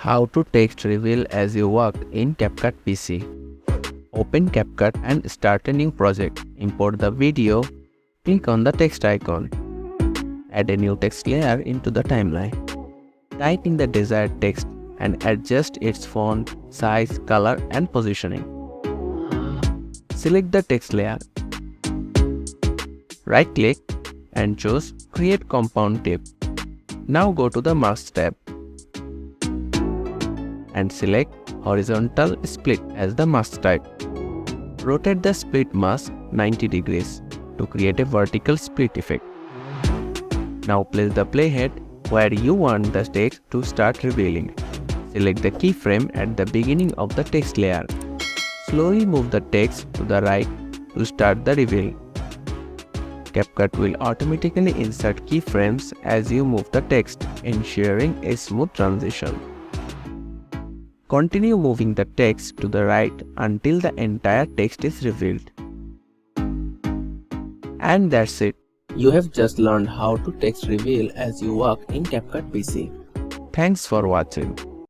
How to text reveal as you work in CapCut PC. Open CapCut and start a new project. Import the video. Click on the text icon. Add a new text layer into the timeline. Type in the desired text and adjust its font, size, color and positioning. Select the text layer. Right click and choose Create Compound Tip. Now go to the Mask tab and select Horizontal Split as the mask type. Rotate the split mask 90 degrees to create a vertical split effect. Now place the playhead where you want the text to start revealing. Select the keyframe at the beginning of the text layer. Slowly move the text to the right to start the reveal. CapCut will automatically insert keyframes as you move the text, ensuring a smooth transition. Continue moving the text to the right until the entire text is revealed. And that's it. You have just learned how to text reveal as you work in CapCut PC. Thanks for watching.